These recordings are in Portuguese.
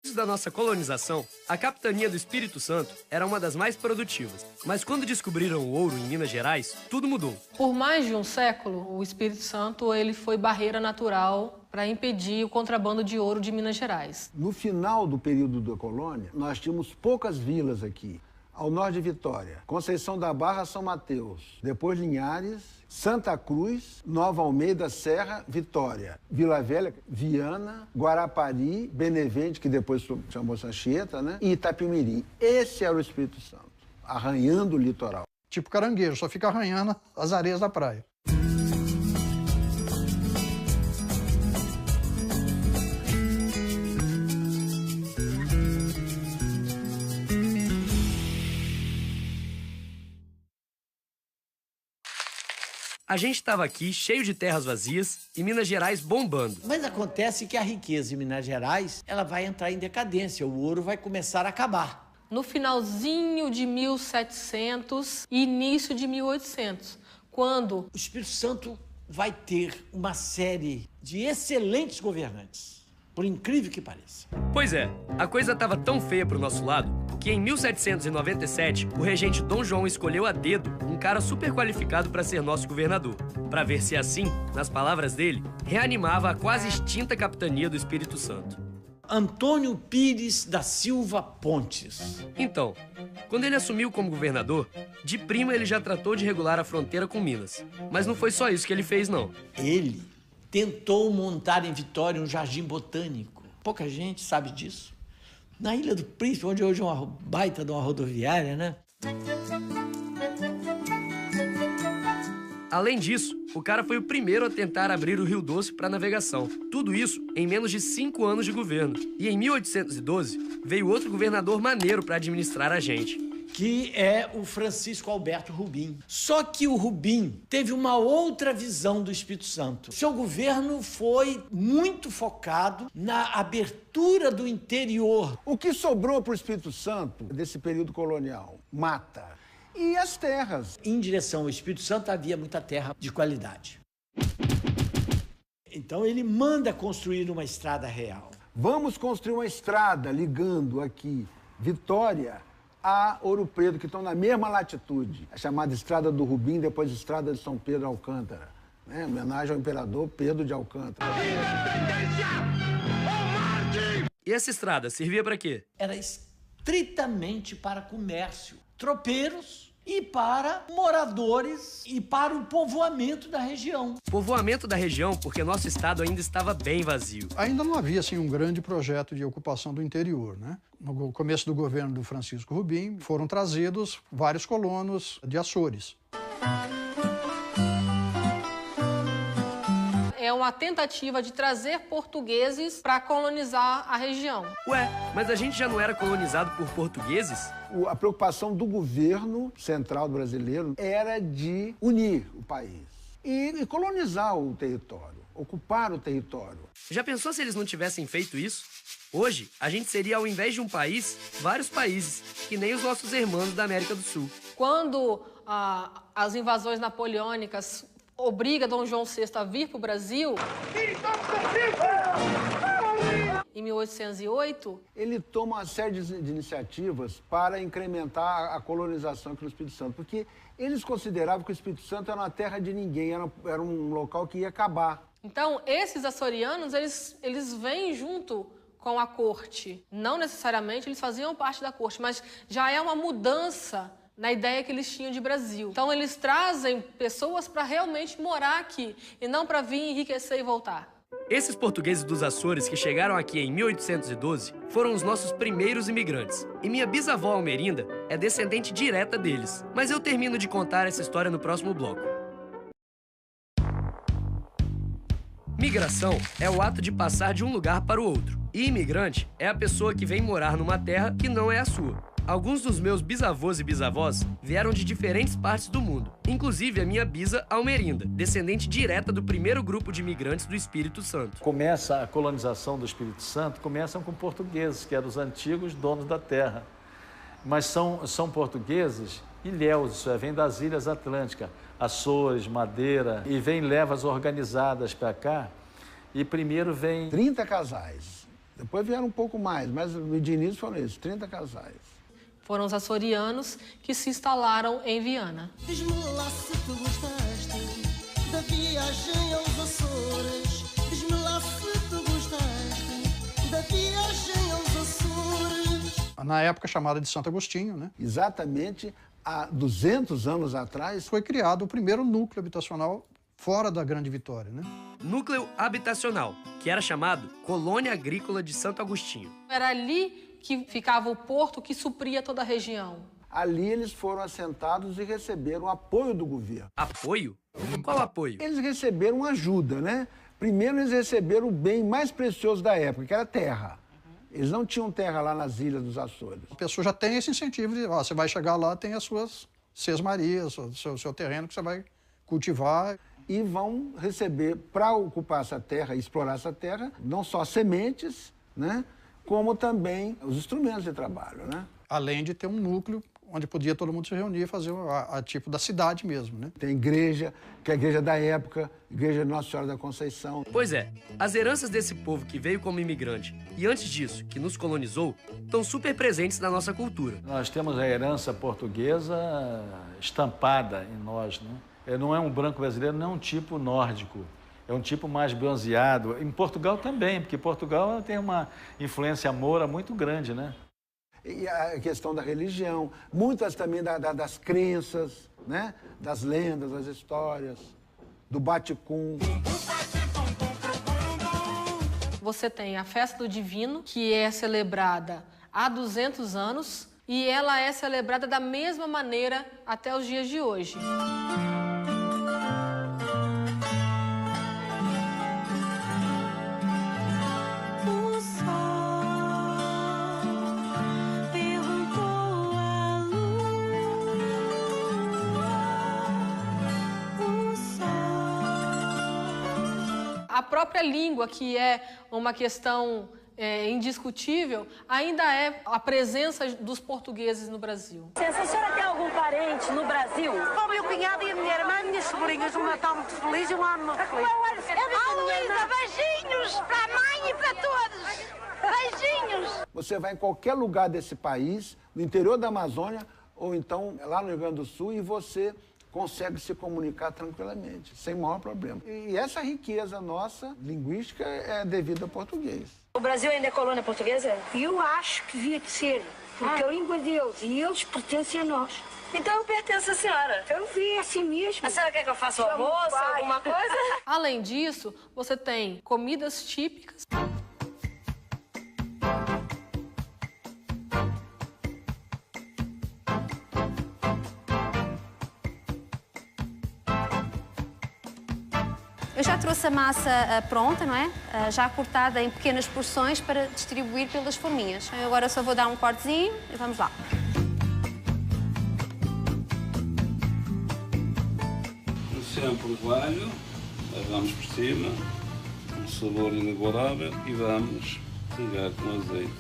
Antes da nossa colonização, a capitania do Espírito Santo era uma das mais produtivas. Mas quando descobriram o ouro em Minas Gerais, tudo mudou. Por mais de um século, o Espírito Santo ele foi barreira natural para impedir o contrabando de ouro de Minas Gerais. No final do período da colônia, nós tínhamos poucas vilas aqui. Ao norte de Vitória, Conceição da Barra, São Mateus, depois Linhares, Santa Cruz, Nova Almeida, Serra, Vitória, Vila Velha, Viana, Guarapari, Benevente, que depois chamou-se Anchieta, né? E Itapemirim. Esse era o Espírito Santo, arranhando o litoral. Tipo caranguejo, só fica arranhando as areias da praia. A gente estava aqui cheio de terras vazias e Minas Gerais bombando. Mas acontece que a riqueza em Minas Gerais ela vai entrar em decadência, o ouro vai começar a acabar. No finalzinho de 1700 e início de 1800, quando o Espírito Santo vai ter uma série de excelentes governantes, por incrível que pareça. Pois é, a coisa estava tão feia pro nosso lado que em 1797 o regente Dom João escolheu a dedo um cara super qualificado para ser nosso governador, para ver se assim, nas palavras dele, reanimava a quase extinta capitania do Espírito Santo. Antônio Pires da Silva Pontes. Então, quando ele assumiu como governador, de prima ele já tratou de regular a fronteira com Minas. Mas não foi só isso que ele fez, não. Ele tentou montar em Vitória um jardim botânico. Pouca gente sabe disso. Na Ilha do Príncipe, onde hoje é uma baita de uma rodoviária, né? Além disso, o cara foi o primeiro a tentar abrir o Rio Doce para navegação. Tudo isso em menos de 5 anos de governo. E em 1812, veio outro governador maneiro para administrar a gente, que é o Francisco Alberto Rubim. Só que o Rubim teve uma outra visão do Espírito Santo. Seu governo foi muito focado na abertura do interior. O que sobrou para o Espírito Santo desse período colonial? Mata. E as terras. Em direção ao Espírito Santo havia muita terra de qualidade. Então ele manda construir uma estrada real. Vamos construir uma estrada ligando aqui Vitória a Ouro Preto, que estão na mesma latitude. A chamada Estrada do Rubim, depois Estrada de São Pedro Alcântara. Né? Homenagem ao imperador Pedro de Alcântara. E essa estrada servia para quê? Era estritamente para comércio, tropeiros e para moradores e para o povoamento da região. Povoamento da região porque nosso estado ainda estava bem vazio. Ainda não havia assim, um grande projeto de ocupação do interior, né? No começo do governo do Francisco Rubim, foram trazidos vários colonos de Açores. é uma tentativa de trazer portugueses para colonizar a região. Ué, mas a gente já não era colonizado por portugueses? A preocupação do governo central brasileiro era de unir o país e colonizar o território, ocupar o território. Já pensou se eles não tivessem feito isso? Hoje, a gente seria, ao invés de um país, vários países, que nem os nossos irmãos da América do Sul. Quando as invasões napoleônicas obrigam Dom João VI a vir para o Brasil, em 1808, ele toma uma série de iniciativas para incrementar a colonização aqui no Espírito Santo, porque eles consideravam que o Espírito Santo era uma terra de ninguém, era um local que ia acabar. Então, esses açorianos, eles vêm junto com a corte. Não necessariamente eles faziam parte da corte, mas já é uma mudança na ideia que eles tinham de Brasil. Então, eles trazem pessoas para realmente morar aqui e não para vir enriquecer e voltar. Esses portugueses dos Açores que chegaram aqui em 1812 foram os nossos primeiros imigrantes. E minha bisavó Almerinda é descendente direta deles. Mas eu termino de contar essa história no próximo bloco. Migração é o ato de passar de um lugar para o outro. E imigrante é a pessoa que vem morar numa terra que não é a sua. Alguns dos meus bisavôs e bisavós vieram de diferentes partes do mundo, inclusive a minha bisa Almerinda, descendente direta do primeiro grupo de imigrantes do Espírito Santo. Começa a colonização do Espírito Santo, começam com portugueses, que eram os antigos donos da terra. Mas são portugueses ilhéus, isso é, vêm das Ilhas Atlânticas, Açores, Madeira, e vêm levas organizadas para cá, e primeiro vem 30 casais Depois vieram um pouco mais, mas de início foram esses, 30 casais. Foram os açorianos que se instalaram em Viana. Diz-me lá se tu gostaste da viagem aos Açores. Diz-me lá se tu gostaste da viagem aos Açores. Na época chamada de Santo Agostinho, né? Exatamente há 200 anos atrás, Foi criado o primeiro núcleo habitacional fora da Grande Vitória, né? Núcleo habitacional, que era chamado Colônia Agrícola de Santo Agostinho. Era ali que ficava o porto que supria toda a região. ali eles foram assentados e receberam apoio do governo. Apoio? Qual apoio? Eles receberam ajuda, né? Primeiro eles receberam o bem mais precioso da época, que era terra. Eles não tinham terra lá nas ilhas dos Açores. A pessoa já tem esse incentivo de, ó, você vai chegar lá, tem as suas sesmarias, o seu terreno que você vai cultivar. E vão receber, para ocupar essa terra, explorar essa terra, não só sementes, né? Como também os instrumentos de trabalho, né? Além de ter um núcleo onde podia todo mundo se reunir e fazer a tipo da cidade mesmo, né? Tem igreja, que é a igreja da época, igreja Nossa Senhora da Conceição. Pois é, as heranças desse povo que veio como imigrante e antes disso, que nos colonizou, estão super presentes na nossa cultura. Nós temos a herança portuguesa estampada em nós, né? Não é um branco brasileiro, não é um tipo nórdico, é um tipo mais bronzeado. Em Portugal também, porque Portugal tem uma influência moura muito grande, né? E a questão da religião, muitas também das crenças, né? Das lendas, das histórias, do baticum. Você tem a Festa do Divino, que é celebrada há 200 anos, e ela é celebrada da mesma maneira até os dias de hoje. A própria língua, que é uma questão indiscutível, ainda é a presença dos portugueses no Brasil. A senhora tem algum parente no Brasil? O meu cunhado e a minha irmã, minhas sobrinhas, um Natal muito feliz e um ano muito feliz. Luísa, beijinhos para a mãe e para todos. Beijinhos. Você vai em qualquer lugar desse país, no interior da Amazônia, ou então lá no Rio Grande do Sul, e você consegue se comunicar tranquilamente, sem maior problema. E essa riqueza nossa, linguística, é devida ao português. O Brasil ainda é colônia portuguesa? Eu acho que devia de ser, porque a língua deles e eles pertencem a nós. Então eu pertenço à senhora. Eu vi assim mesmo. A senhora quer que eu faça o almoço, alguma coisa? Além disso, você tem comidas típicas. Eu já trouxe a massa pronta, não é? Já cortada em pequenas porções para distribuir pelas forminhas. Eu agora só vou dar um cortezinho e vamos lá. Sempre o alho, vamos por cima, um sabor inigualável e vamos regar com azeite.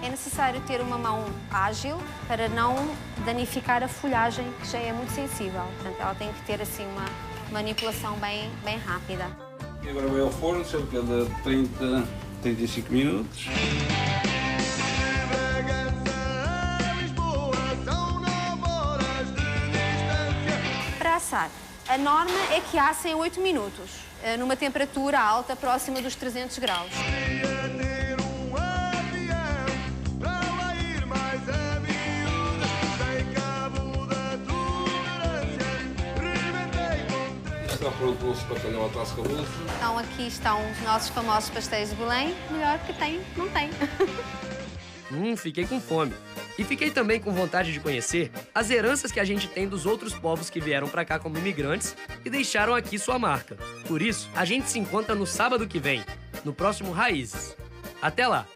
É necessário ter uma mão ágil para não danificar a folhagem, que já é muito sensível. Portanto, ela tem que ter assim uma manipulação bem rápida. E agora vai ao forno, cerca de 30, 35 minutos. Para assar, a norma é que assem 8 minutos, numa temperatura alta, próxima dos 300 graus. Está pronto o nosso bacalhau à tasca-luz. Então aqui estão os nossos famosos pastéis de Belém. Melhor que tem, não tem. Fiquei com fome. E fiquei também com vontade de conhecer as heranças que a gente tem dos outros povos que vieram pra cá como imigrantes e deixaram aqui sua marca. Por isso, a gente se encontra no sábado que vem, no próximo Raízes. Até lá!